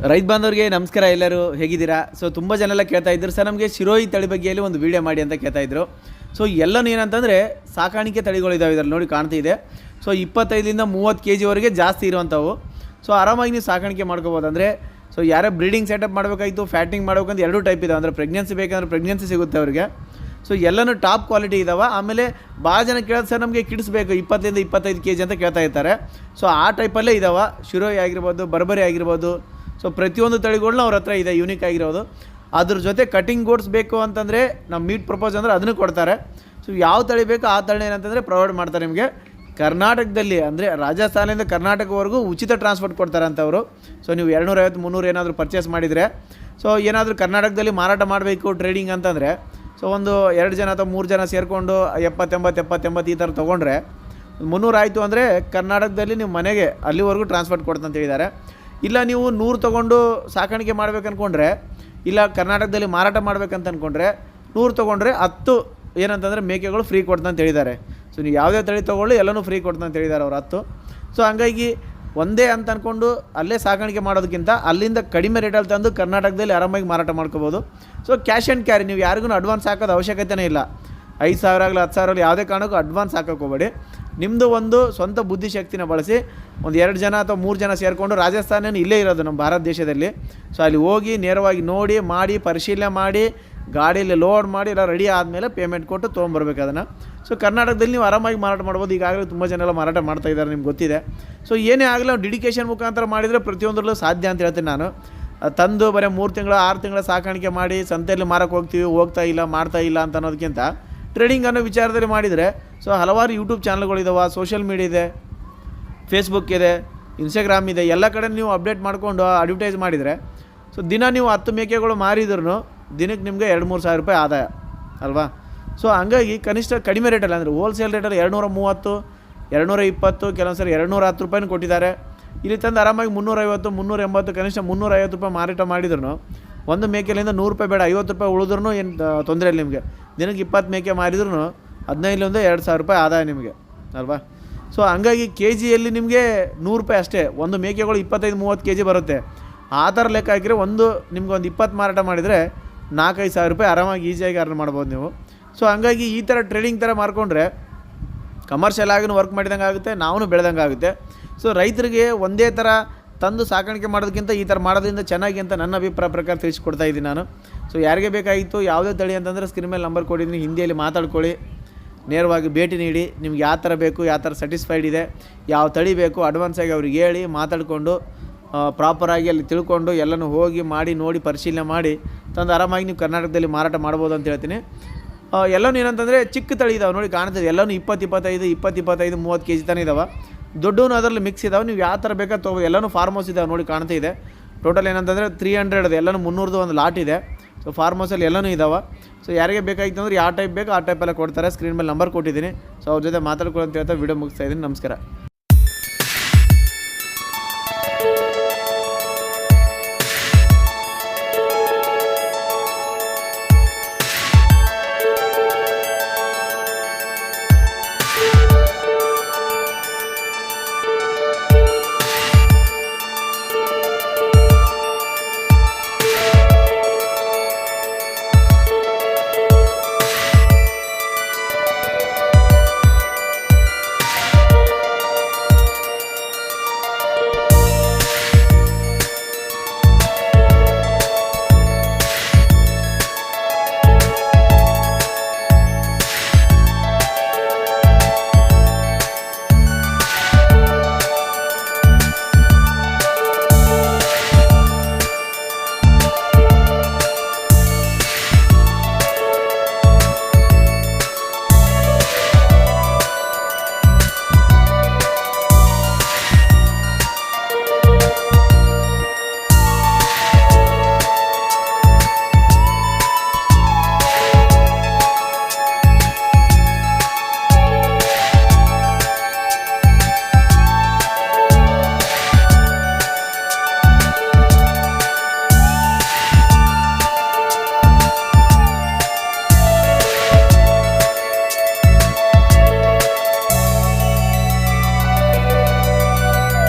ರೈತ ಬಾಂಧವರಿಗೆ ನಮಸ್ಕಾರ. ಎಲ್ಲರೂ ಹೇಗಿದ್ದೀರಾ? ಸೊ ತುಂಬ ಜನ ಎಲ್ಲ ಕೇಳ್ತಾ ಇದ್ರು, ಸರ್ ನಮಗೆ ಶಿರೋಯಿ ತಳಿ ಬಗ್ಗೆಯಲ್ಲಿ ಒಂದು ವೀಡಿಯೋ ಮಾಡಿ ಅಂತ ಕೇಳ್ತಾಯಿದ್ರು. ಸೊ ಎಲ್ಲನೂ ಏನಂತಂದರೆ ಸಾಕಾಣಿಕೆ ತಳಿಗಳಿದ್ದಾವೆ, ಇದರಲ್ಲಿ ನೋಡಿ ಕಾಣ್ತಿದೆ. ಸೊ 25ರಿಂದ 30 kgವರೆಗೆ ಜಾಸ್ತಿ ಇರುವಂಥವು. ಸೊ ಆರಾಮಾಗಿ ನೀವು ಸಾಕಾಣಿಕೆ ಮಾಡ್ಕೋಬೋದು. ಅಂದರೆ ಸೊ ಯಾರೇ ಬ್ರೀಡಿಂಗ್ ಸೆಟಪ್ ಮಾಡಬೇಕಾಯಿತು, ಫ್ಯಾಟಿಂಗ್ ಮಾಡ್ಬೇಕಂತ ಎರಡೂ ಟೈಪ್ ಇದಾವೆ. ಅಂದರೆ ಪ್ರೆಗ್ನೆನ್ಸಿ ಬೇಕಂದ್ರೆ ಪ್ರೆಗ್ನೆನ್ಸಿ ಸಿಗುತ್ತೆ ಅವರಿಗೆ. ಸೊ ಎಲ್ಲನೂ ಟಾಪ್ ಕ್ವಾಲಿಟಿ ಇದ್ದಾವೆ. ಆಮೇಲೆ ಭಾಳ ಜನ ಕೇಳೋದು, ಸರ್ ನಮಗೆ ಕಿಡ್ಸ್ ಬೇಕು 20ರಿಂದ 25 kg ಅಂತ ಕೇಳ್ತಾ ಇರ್ತಾರೆ. ಸೊ ಆ ಟೈಪಲ್ಲೇ ಇದ್ದಾವೆ. ಶಿರೋಯಿ ಆಗಿರ್ಬೋದು, ಬರ್ಬರಿ ಆಗಿರ್ಬೋದು. ಸೊ ಪ್ರತಿಯೊಂದು ತಳಿಗಳನ್ನ ಅವ್ರ ಹತ್ರ ಇದೆ, ಯೂನಿಕ್ ಆಗಿರೋದು. ಅದ್ರ ಜೊತೆ ಕಟಿಂಗ್ ಗೋಡ್ಸ್ ಬೇಕು ಅಂತಂದರೆ ನಮ್ಮ ಮೀಟ್ ಪ್ರಪೋಸ್ ಅಂದರೆ ಅದನ್ನು ಕೊಡ್ತಾರೆ. ಸೊ ಯಾವ ತಳಿ ಬೇಕು ಆ ತಳಿ ಏನಂತಂದರೆ ಪ್ರೊವೈಡ್ ಮಾಡ್ತಾರೆ ನಿಮಗೆ. ಕರ್ನಾಟಕದಲ್ಲಿ ಅಂದರೆ ರಾಜಸ್ಥಾನದಿಂದ ಕರ್ನಾಟಕವರೆಗೂ ಉಚಿತ ಟ್ರಾನ್ಸ್ಪೋರ್ಟ್ ಕೊಡ್ತಾರೆ ಅಂತವರು. ಸೊ ನೀವು 250-300 ಏನಾದರೂ ಪರ್ಚೇಸ್ ಮಾಡಿದರೆ, ಸೊ ಏನಾದರೂ ಕರ್ನಾಟಕದಲ್ಲಿ ಮಾರಾಟ ಮಾಡಬೇಕು ಟ್ರೇಡಿಂಗ್ ಅಂತಂದರೆ, ಸೊ ಒಂದು 2 ಜನ ಅಥವಾ 3 ಜನ ಸೇರಿಕೊಂಡು 70-80 ಈ ಥರ ತೊಗೊಂಡ್ರೆ 300 ಆಯಿತು ಅಂದರೆ ಕರ್ನಾಟಕದಲ್ಲಿ ನೀವು ಮನೆಗೆ ಅಲ್ಲಿವರೆಗೂ ಟ್ರಾನ್ಸ್ಪೋರ್ಟ್ ಕೊಡ್ತಂತ ಹೇಳಿದ್ದಾರೆ. ಇಲ್ಲ ನೀವು 100 ತೊಗೊಂಡು ಸಾಕಾಣಿಕೆ ಮಾಡ್ಬೇಕು ಅಂದ್ಕೊಂಡ್ರೆ, ಇಲ್ಲ ಕರ್ನಾಟಕದಲ್ಲಿ ಮಾರಾಟ ಮಾಡ್ಬೇಕಂತ ಅಂದ್ಕೊಂಡ್ರೆ 100 ತೊಗೊಂಡ್ರೆ 10 ಏನಂತಂದರೆ ಮೇಕೆಗಳು ಫ್ರೀ ಕೊಡ್ತಂತ ಹೇಳಿದ್ದಾರೆ. ಸೊ ನೀವು ಯಾವುದೇ ತಳಿ ತೊಗೊಳ್ಳಿ ಎಲ್ಲನೂ ಫ್ರೀ ಕೊಡ್ತಂತ ಹೇಳಿದ್ದಾರೆ ಅವ್ರು 10. ಸೊ ಹಂಗಾಗಿ ಒಂದೇ ಅಂತ ಅಂದ್ಕೊಂಡು ಅಲ್ಲೇ ಸಾಕಾಣಿಕೆ ಮಾಡೋದಕ್ಕಿಂತ ಅಲ್ಲಿಂದ ಕಡಿಮೆ ರೇಟಲ್ಲಿ ತಂದು ಕರ್ನಾಟಕದಲ್ಲಿ ಆರಾಮಾಗಿ ಮಾರಾಟ ಮಾಡ್ಕೋಬೋದು. ಸೊ ಕ್ಯಾಶ್ ಆ್ಯಂಡ್ ಕ್ಯಾರಿ, ನೀವು ಯಾರಿಗೂ ಅಡ್ವಾನ್ಸ್ ಹಾಕೋದು ಅವಶ್ಯಕತೆಯೇ ಇಲ್ಲ. 5,000 ಆಗಲಿ 10,000 ಆಗಲಿ ಯಾವುದೇ ಕಾರಣಕ್ಕೂ ಅಡ್ವಾನ್ಸ್ ಹಾಕೋಕೆ ಹೋಗಬೇಡಿ. ನಿಮ್ಮದು ಒಂದು ಸ್ವಂತ ಬುದ್ಧಿಶಕ್ತಿನ ಬಳಸಿ ಒಂದು 2 ಜನ ಅಥವಾ 3 ಜನ ಸೇರಿಕೊಂಡು, ರಾಜಸ್ಥಾನ ಇಲ್ಲೇ ಇರೋದು ನಮ್ಮ ಭಾರತ ದೇಶದಲ್ಲಿ. ಸೊ ಅಲ್ಲಿ ಹೋಗಿ ನೇರವಾಗಿ ನೋಡಿ ಮಾಡಿ ಪರಿಶೀಲನೆ ಮಾಡಿ ಗಾಡಿಯಲ್ಲಿ ಲೋಡ್ ಮಾಡಿ ಎಲ್ಲ ರೆಡಿ ಆದಮೇಲೆ ಪೇಮೆಂಟ್ ಕೊಟ್ಟು ತೊಗೊಂಬರ್ಬೇಕು ಅದನ್ನು. ಸೊ ಕರ್ನಾಟಕದಲ್ಲಿ ನೀವು ಆರಾಮಾಗಿ ಮಾರಾಟ ಮಾಡ್ಬೋದು. ಈಗಾಗಲೇ ತುಂಬ ಜನ ಎಲ್ಲ ಮಾರಾಟ ಮಾಡ್ತಾ ಇದ್ದಾರೆ, ನಿಮ್ಗೆ ಗೊತ್ತಿದೆ. ಸೊ ಏನೇ ಆಗಲಿ ನಾವು ಡೆಡಿಕೇಶನ್ ಮುಖಾಂತರ ಮಾಡಿದರೆ ಪ್ರತಿಯೊಂದರಲ್ಲೂ ಸಾಧ್ಯ ಅಂತ ಹೇಳ್ತೀನಿ ನಾನು. ತಂದು ಬರೀ 3 ತಿಂಗಳು 6 ತಿಂಗಳ ಸಾಕಾಣಿಕೆ ಮಾಡಿ ಸಂತೆಯಲ್ಲಿ ಮಾರಕ್ಕೆ ಹೋಗ್ತಾ ಇಲ್ಲ ಮಾಡ್ತಾ ಇಲ್ಲ ಅಂತ ಅನ್ನೋದಕ್ಕಿಂತ ಟ್ರೇಡಿಂಗ್ ಅನ್ನೋ ವಿಚಾರದಲ್ಲಿ ಮಾಡಿದರೆ, ಸೊ ಹಲವಾರು ಯೂಟ್ಯೂಬ್ ಚಾನಲ್ಗಳಿದಾವೆ, ಸೋಷಿಯಲ್ ಮೀಡಿಯಾ ಇದೆ, ಫೇಸ್ಬುಕ್ ಇದೆ, ಇನ್ಸ್ಟಾಗ್ರಾಮ್ ಇದೆ, ಎಲ್ಲ ಕಡೆ ನೀವು ಅಪ್ಡೇಟ್ ಮಾಡಿಕೊಂಡು ಅಡ್ವರ್ಟೈಸ್ ಮಾಡಿದರೆ, ಸೊ ದಿನ ನೀವು 10 ಮೇಕೆಗಳು ಮಾರಿದ್ರೂ ದಿನಕ್ಕೆ ನಿಮಗೆ 2-3 ಸಾವಿರ ರೂಪಾಯಿ ಆದಾಯ ಅಲ್ವಾ. ಸೊ ಹಂಗಾಗಿ ಕನಿಷ್ಠ ಕಡಿಮೆ ರೇಟಲ್ಲಿ, ಅಂದರೆ ಹೋಲ್ಸೇಲ್ ರೇಟಲ್ಲಿ 230, 220, ಕೆಲವೊಂದು ಸರಿ 210 ರೂಪಾಯಿನೂ ಕೊಟ್ಟಿದ್ದಾರೆ. ಇಲ್ಲಿ ತಂದು ಆರಾಮಾಗಿ 350, 380, ಕನಿಷ್ಠ 350 ರೂಪಾಯಿ ಮಾರಾಟ ಮಾಡಿದ್ರು ಒಂದು ಮೇಕೆಲಿಂದ 100 ರೂಪಾಯಿ ಬೇಡ 50 ರೂಪಾಯಿ ಉಳಿದ್ರೂ ಏನು ತೊಂದರೆ ಇಲ್ಲ ನಿಮಗೆ. ದಿನಕ್ಕೆ 20 ಮೇಕೆ ಮಾರಿದ್ರೂ 15ರಿಂದ 2,000 ರೂಪಾಯಿ ಆದಾಯ ನಿಮಗೆ ಅಲ್ವಾ. ಸೊ ಹಂಗಾಗಿ ಕೆ ಜಿಯಲ್ಲಿ ನಿಮಗೆ 100 ರೂಪಾಯಿ ಅಷ್ಟೇ. ಒಂದು ಮೇಕೆಗಳು 25-30 kg ಬರುತ್ತೆ. ಆ ಥರ ಲೆಕ್ಕ ಹಾಕಿದರೆ ನಿಮ್ಗೆ ಒಂದು 20 ಮಾರಾಟ ಮಾಡಿದರೆ 4-5 ಸಾವಿರ ರೂಪಾಯಿ ಆರಾಮಾಗಿ ಈಸಿಯಾಗಿ ಅರ್ನ್ ಮಾಡ್ಬೋದು ನೀವು. ಸೊ ಹಂಗಾಗಿ ಈ ಥರ ಟ್ರೇಡಿಂಗ್ ಥರ ಮಾಡ್ಕೊಂಡ್ರೆ ಕಮರ್ಷಿಯಲ್ ಆಗಿ ವರ್ಕ್ ಮಾಡಿದಂಗೆ ಆಗುತ್ತೆ, ನಾವು ಬೆಳೆದಂಗೆ ಆಗುತ್ತೆ. ಸೊ ರೈತರಿಗೆ ಒಂದೇ ಥರ ತಂದು ಸಾಕಾಣಿಕೆ ಮಾಡೋದಕ್ಕಿಂತ ಈ ಥರ ಮಾಡೋದ್ರಿಂದ ಚೆನ್ನಾಗಿ ಅಂತ ನನ್ನ ಅಭಿಪ್ರಾಯ ಪ್ರಕಾರ ತಿಳಿಸ್ಕೊಡ್ತಾ ಇದ್ದೀನಿ ನಾನು. ಸೊ ಯಾರಿಗೆ ಬೇಕಾಗಿತ್ತು ಯಾವುದೇ ತಳಿ ಅಂತಂದರೆ ಸ್ಕ್ರೀನ್ ಮೇಲೆ ನಂಬರ್ ಕೊಟ್ಟಿದ್ದೀನಿ, ಹಿಂದಿಯಲ್ಲಿ ಮಾತಾಡ್ಕೊಳ್ಳಿ, ನೇರವಾಗಿ ಭೇಟಿ ನೀಡಿ ನಿಮ್ಗೆ ಯಾವ ಥರ ಬೇಕು, ಯಾವ ಥರ ಸ್ಯಾಟಿಸ್ಫೈಡ್ ಇದೆ, ಯಾವ ತಳಿ ಬೇಕು ಅಡ್ವಾನ್ಸಾಗಿ ಅವ್ರಿಗೆ ಹೇಳಿ ಮಾತಾಡಿಕೊಂಡು ಪ್ರಾಪರಾಗಿ ಅಲ್ಲಿ ತಿಳ್ಕೊಂಡು ಎಲ್ಲನೂ ಹೋಗಿ ಮಾಡಿ ನೋಡಿ ಪರಿಶೀಲನೆ ಮಾಡಿ ತಂದು ಆರಾಮಾಗಿ ನೀವು ಕರ್ನಾಟಕದಲ್ಲಿ ಮಾರಾಟ ಮಾಡ್ಬೋದು ಅಂತ ಹೇಳ್ತೀನಿ. ಎಲ್ಲನೂ ಏನಂತಂದರೆ ಚಿಕ್ಕ ತಳಿ ಇದಾವೆ ನೋಡಿ ಕಾಣ್ತದೆ, ಎಲ್ಲನೂ 20-25, 20-25, 30 kg ತನಕ ಇದಾವೆ. ದೊಡ್ಡವನು ಅದರಲ್ಲಿ ಮಿಕ್ಸ್ ಇದಾವೆ, ನೀವು ಯಾವ ಥರ ಬೇಕಾದ್ರೆ ತೊಗೋಬೋದು. ಎಲ್ಲನೂ ಫಾರ್ಮ್ ಹೌಸ್ ಇದಾವೆ ನೋಡಿ ಕಾಣ್ತಾ ಇದೆ. ಟೋಟಲ್ ಏನಂತಂದರೆ 300 ಇದೆ, ಎಲ್ಲನೂ 300 ಒಂದು ಲಾಟ್ ಇದೆ. ಸೊ ಫಾರ್ಮ್ ಹೌಸಲ್ಲಿ ಎಲ್ಲನೂ ಇದಾವೆ. ಸೊ ಯಾರಿಗೆ ಬೇಕಾಗಿತ್ತು ಅಂದರೆ ಯಾವ ಟೈಪ್ ಬೇಕು ಆ ಟೈಪೆಲ್ಲ ಕೊಡ್ತಾರೆ. ಸ್ಕ್ರೀನ್ ಮೇಲೆ ನಂಬರ್ ಕೊಟ್ಟಿದ್ದೀನಿ. ಸೊ ಅವ್ರ ಜೊತೆ ಮಾತಾಡ್ಕೊಳ್ಳೋ ಅಂತ ಹೇಳ್ತಾ ವೀಡಿಯೋ ಮುಗಿಸ್ತಾ ಇದ್ದೀನಿ. ನಮಸ್ಕಾರ.